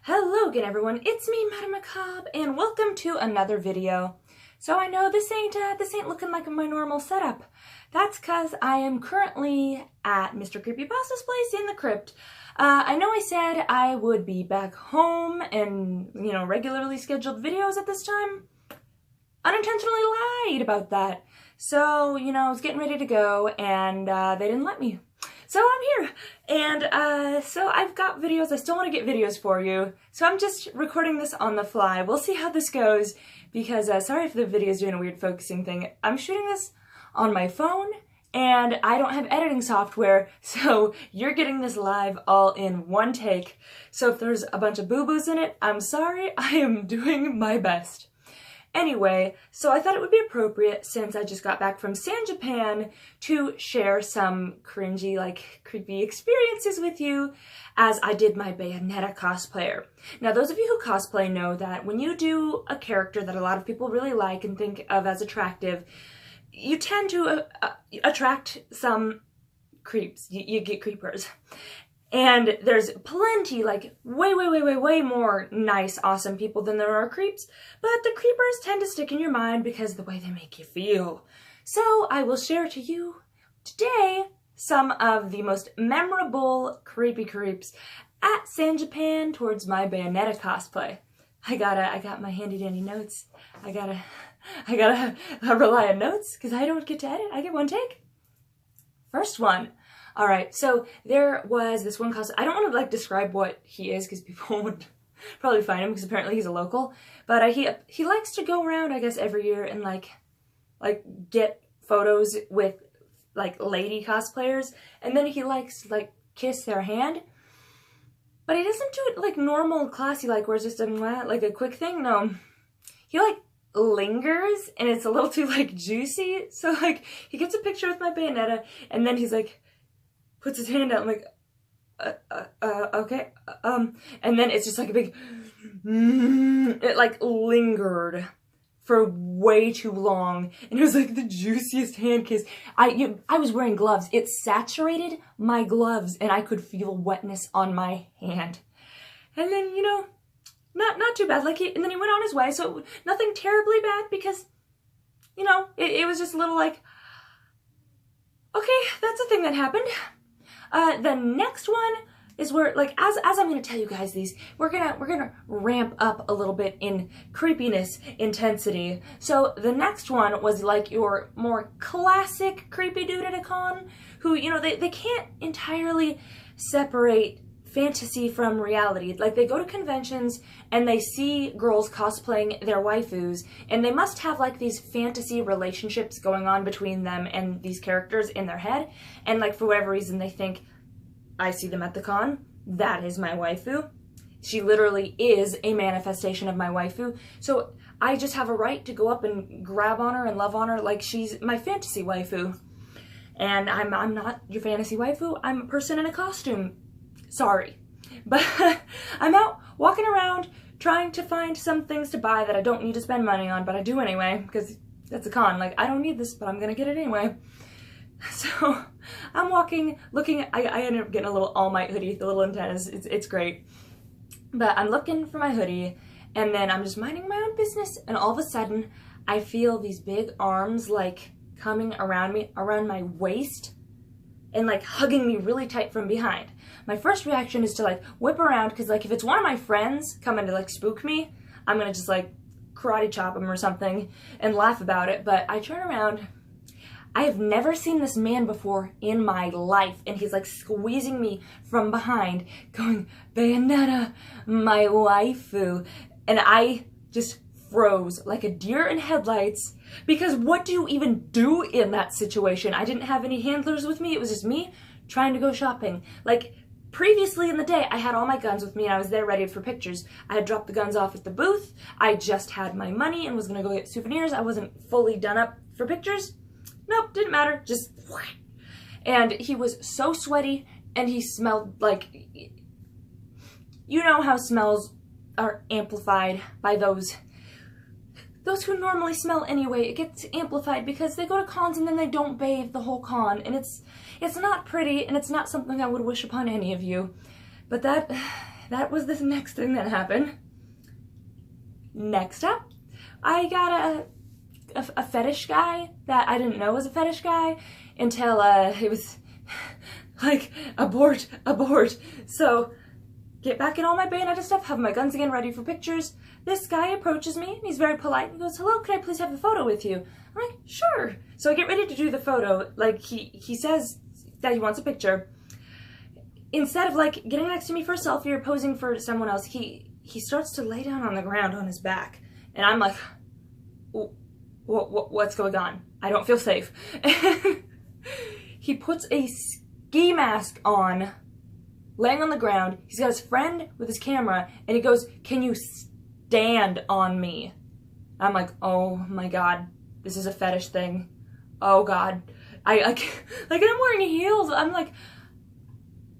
Hello again everyone, it's me, Madame Macabre, and welcome to another video. So I know this ain't looking like my normal setup. That's cause I am currently at Mr. Creepypasta's place in the crypt. I know I said I would be back home and, regularly scheduled videos at this time. Unintentionally lied about that. So, I was getting ready to go and they didn't let me. So I'm here, and so I've got videos. I still want to get videos for you, so I'm just recording this on the fly. We'll see how this goes, because sorry if the video is doing a weird focusing thing. I'm shooting this on my phone, and I don't have editing software, so you're getting this live all in one take. So if there's a bunch of boo-boos in it, I'm sorry. I am doing my best. Anyway, so I thought it would be appropriate, since I just got back from San Japan, to share some cringy, creepy experiences with you as I did my Bayonetta cosplayer. Now, those of you who cosplay know that when you do a character that a lot of people really like and think of as attractive, you tend to attract some creeps. You get creepers. And there's plenty, way more nice, awesome people than there are creeps, but the creepers tend to stick in your mind because of the way they make you feel. So I will share to you today some of the most memorable creepy creeps at San Japan towards my Bayonetta cosplay. I got my handy dandy notes. I gotta rely on notes because I don't get to edit. I get one take. First one. Alright, so there was this one cosplayer. I don't want to describe what he is because people would probably find him because apparently he's a local. But he likes to go around, I guess, every year and get photos with lady cosplayers, and then he likes to kiss their hand. But he doesn't do it normal classy where it's just a quick thing. No, he lingers, and it's a little too juicy. So he gets a picture with my Bayonetta, and then he's puts his hand out. I'm okay. And then it's just a big, it lingered for way too long. And it was the juiciest hand kiss. I was wearing gloves. It saturated my gloves and I could feel wetness on my hand. And then, not too bad. And then he went on his way. So nothing terribly bad because, it was just a little okay, that's a thing that happened. The next one is where, as I'm gonna tell you guys these, we're gonna ramp up a little bit in creepiness intensity. So the next one was your more classic creepy dude at a con, who, they can't entirely separate fantasy from reality. They go to conventions and they see girls cosplaying their waifus, and they must have these fantasy relationships going on between them and these characters in their head, and for whatever reason they think, I see them at the con, that is my waifu. She literally is a manifestation of my waifu, so I just have a right to go up and grab on her and love on her like she's my fantasy waifu. And I'm not your fantasy waifu, I'm a person in a costume. Sorry. But I'm out walking around trying to find some things to buy that I don't need to spend money on, but I do anyway, because that's a con. I don't need this, but I'm gonna get it anyway. So I'm walking, looking, I ended up getting a little All Might hoodie, the little antennas, it's great. But I'm looking for my hoodie, and then I'm just minding my own business, and all of a sudden, I feel these big arms, coming around me, around my waist, and hugging me really tight from behind. My first reaction is to whip around, because if it's one of my friends coming to spook me, I'm gonna just karate chop him or something and laugh about it. But I turn around. I have never seen this man before in my life, and he's squeezing me from behind, going, Bayonetta, my waifu. And I just froze like a deer in headlights, because what do you even do in that situation? I didn't have any handlers with me, it was just me trying to go shopping. Previously in the day, I had all my guns with me and I was there ready for pictures. I had dropped the guns off at the booth, I just had my money and was gonna go get souvenirs. I wasn't fully done up for pictures. Nope, didn't matter, just and he was so sweaty and he smelled you know how smells are amplified by those who normally smell anyway. It gets amplified because they go to cons and then they don't bathe the whole con, and it's not pretty, and it's not something I would wish upon any of you. But that that was the next thing that happened. Next up, I got a fetish guy that I didn't know was a fetish guy until it was like, abort. So, get back in all my Bayonetta stuff, have my guns again ready for pictures. This guy approaches me, and he's very polite, and he goes, hello, can I please have a photo with you? I'm like, sure. So I get ready to do the photo, like, he says that he wants a picture. Instead of, like, getting next to me for a selfie or posing for someone else, he starts to lay down on the ground on his back. And I'm like, what's going on? I don't feel safe. He puts a ski mask on, laying on the ground. He's got his friend with his camera, and he goes, can you stand on me? I'm like, oh my god, this is a fetish thing. Oh god. I'm wearing heels. I'm like,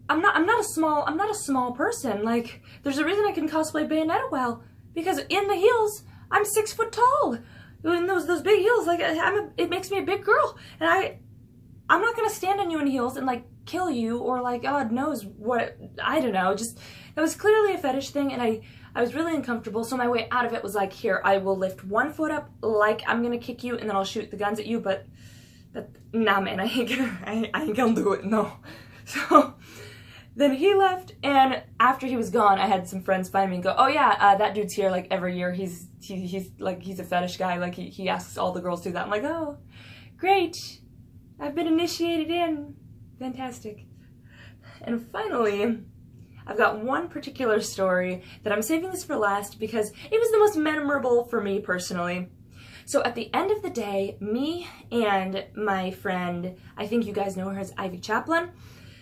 I'm not a small person. Like, there's a reason I can cosplay Bayonetta well, because in the heels, I'm 6 foot tall. In those big heels, like, it makes me a big girl. And I'm not gonna stand on you in heels and, like, kill you, or, like, God knows what, I don't know. Just, it was clearly a fetish thing, and I was really uncomfortable, so my way out of it was like, here, I will lift one foot up like I'm gonna kick you, and then I'll shoot the guns at you, but nah, man, I ain't gonna do it, no. So, then he left, and after he was gone, I had some friends find me and go, oh yeah, that dude's here, like, every year. He's a fetish guy, like, he asks all the girls to do that. I'm like, oh, great. I've been initiated in. Fantastic. And finally, I've got one particular story that I'm saving this for last because it was the most memorable for me personally. So at the end of the day, me and my friend, I think you guys know her as Ivy Chaplin,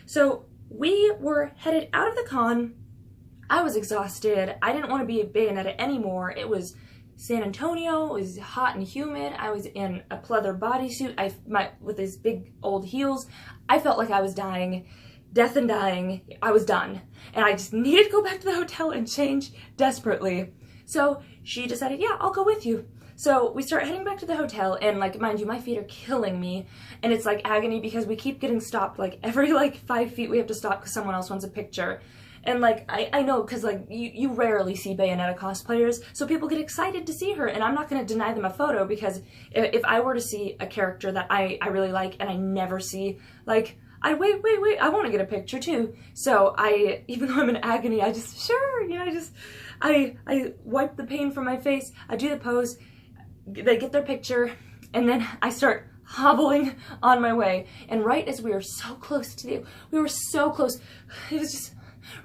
so we were headed out of the con. I was exhausted. I didn't want to be a Bayonetta anymore. It was San Antonio. It was hot and humid. I was in a pleather bodysuit with these big old heels. I felt like I was dying. Death and dying. I was done. And I just needed to go back to the hotel and change desperately. So she decided, yeah, I'll go with you. So we start heading back to the hotel, and, like, mind you, my feet are killing me, and it's like agony because we keep getting stopped. Like, every, like, 5 feet we have to stop because someone else wants a picture. And, like, I know, because, like, you rarely see Bayonetta cosplayers, so people get excited to see her, and I'm not going to deny them a photo, because if I were to see a character that I really like and I never see, like, wait, I want to get a picture too. So even though I'm in agony, I just, sure, you know, I wipe the pain from my face, I do the pose, they get their picture, and then I start hobbling on my way. And right as we were so close we were so close, it was just,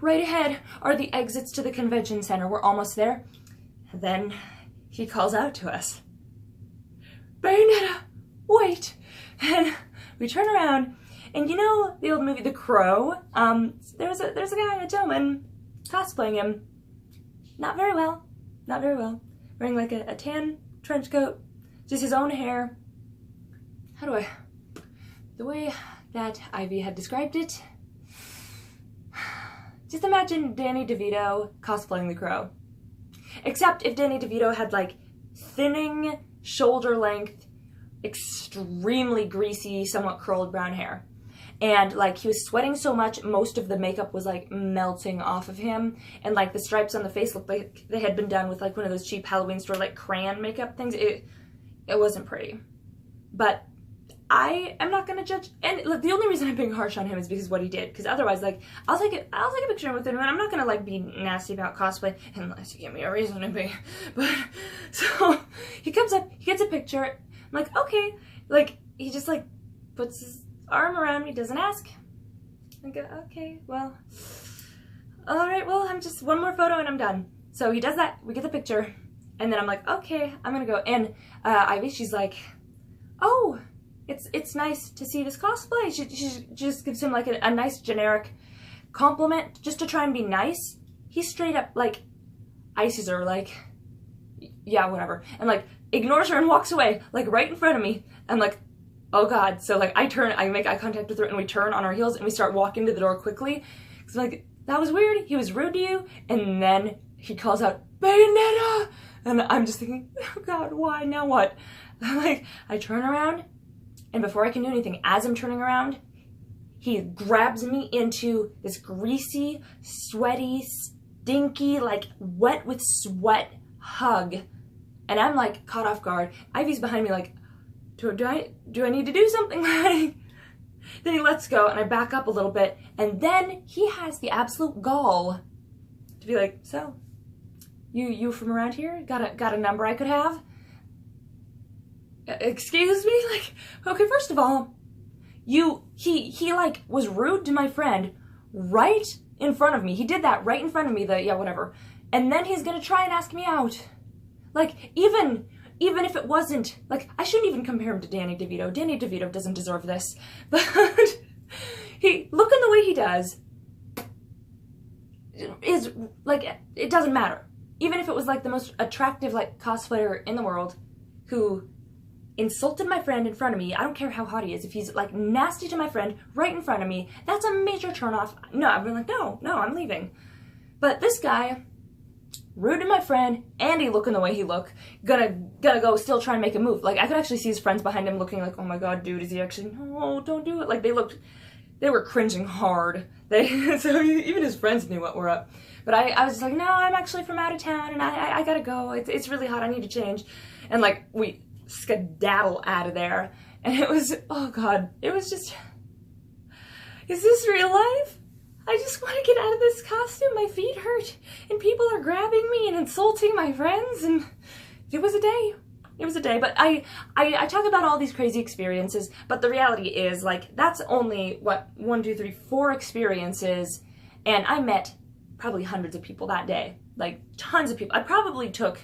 right ahead are the exits to the convention center. We're almost there. And then he calls out to us, Bayonetta, wait. And we turn around, and you know the old movie The Crow? There's a guy, a gentleman, cosplaying him. Not very well. Wearing like a tan trench coat, just his own hair. The way that Ivy had described it, just imagine Danny DeVito cosplaying the Crow. Except if Danny DeVito had, like, thinning, shoulder-length, extremely greasy, somewhat curled brown hair. And, like, he was sweating so much, most of the makeup was, like, melting off of him. And, like, the stripes on the face looked like they had been done with, like, one of those cheap Halloween store, like, crayon makeup things. It wasn't pretty. But I am not gonna judge. And, look, the only reason I'm being harsh on him is because of what he did. Because otherwise, like, I'll take a picture with him, and I'm not gonna, like, be nasty about cosplay unless you give me a reason to be. But, so, he comes up, he gets a picture. I'm like, okay. Like, he just, like, puts his arm around me, doesn't ask. I go, okay, well, alright, well, I'm just one more photo and I'm done. So he does that, we get the picture, and then I'm like, okay, I'm gonna go. And Ivy, she's like, oh, it's nice to see this cosplay. She just gives him, like, a nice generic compliment just to try and be nice. He straight up, like, ices her, like, yeah, whatever, and, like, ignores her and walks away, like, right in front of me. I'm like, oh god. So, like, I make eye contact with her, and we turn on our heels and we start walking to the door quickly. It's like, that was weird, he was rude to you. And then he calls out, Bayonetta! And I'm just thinking, oh god, why, now what? Like, I turn around, and before I can do anything, as I'm turning around, he grabs me into this greasy, sweaty, stinky, like wet with sweat hug. And I'm like caught off guard. Ivy's behind me like, do I need to do something? Like, then he lets go and I back up a little bit, and then he has the absolute gall to be like, so, you from around here? Got a number I could have? Excuse me? Like, okay, first of all, he like was rude to my friend right in front of me. He did that right in front of me, yeah, whatever. And then he's gonna try and ask me out. Like, even if it wasn't, like, I shouldn't even compare him to Danny DeVito. Danny DeVito doesn't deserve this. But looking the way he does is, like, it doesn't matter. Even if it was, like, the most attractive, like, cosplayer in the world who insulted my friend in front of me, I don't care how hot he is, if he's, like, nasty to my friend right in front of me, that's a major turnoff. No, I'd be like, no, I'm leaving. But this guy, rude to my friend, and he looking the way he look, gonna go still try and make a move. Like, I could actually see his friends behind him looking like, oh my god, dude, is he actually, no, don't do it. Like, they were cringing hard. So even his friends knew what were up. But I was just like, no, I'm actually from out of town, and I gotta go. It's really hot, I need to change. And like, we skedaddle out of there. And it was, oh god, it was just, is this real life? I just want to get out of this costume. My feet hurt, and people are grabbing me and insulting my friends, and it was a day. It was a day. But I talk about all these crazy experiences, but the reality is, like, that's only, what, 1, 2, 3, 4 experiences, and I met probably hundreds of people that day. Like, tons of people. I probably took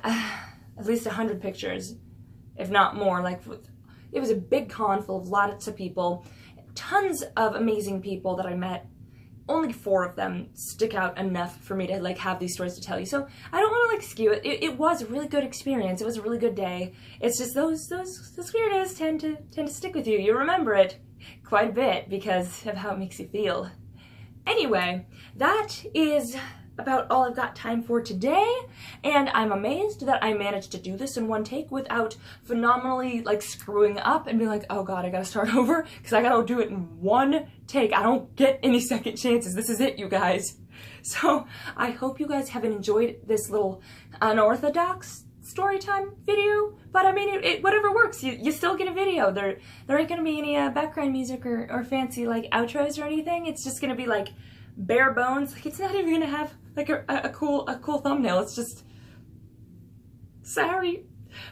at least 100 pictures, if not more. Like, it was a big con full of lots of people. Tons of amazing people that I met. Only 4 of them stick out enough for me to like have these stories to tell you. So I don't want to like skew it. It was a really good experience. It was a really good day. It's just those weirdos tend to stick with you. You remember it quite a bit because of how it makes you feel. Anyway, that is about all I've got time for today, and I'm amazed that I managed to do this in one take without phenomenally like screwing up and being like, oh god, I gotta start over because I gotta do it in one take. I don't get any second chances. This is it, you guys. So I hope you guys have enjoyed this little unorthodox story time video, but I mean, whatever works. You still get a video. There ain't gonna be any background music or fancy like outros or anything. It's just gonna be like bare bones. Like, it's not even gonna have like a cool thumbnail. It's just, sorry.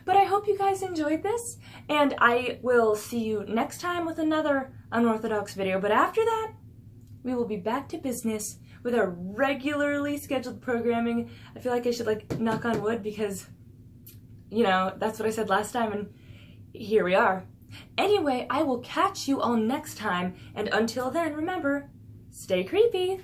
But I hope you guys enjoyed this, and I will see you next time with another unorthodox video. But after that, we will be back to business with our regularly scheduled programming. I feel like I should like knock on wood because, you know, that's what I said last time, and here we are. Anyway, I will catch you all next time, and until then, remember, stay creepy.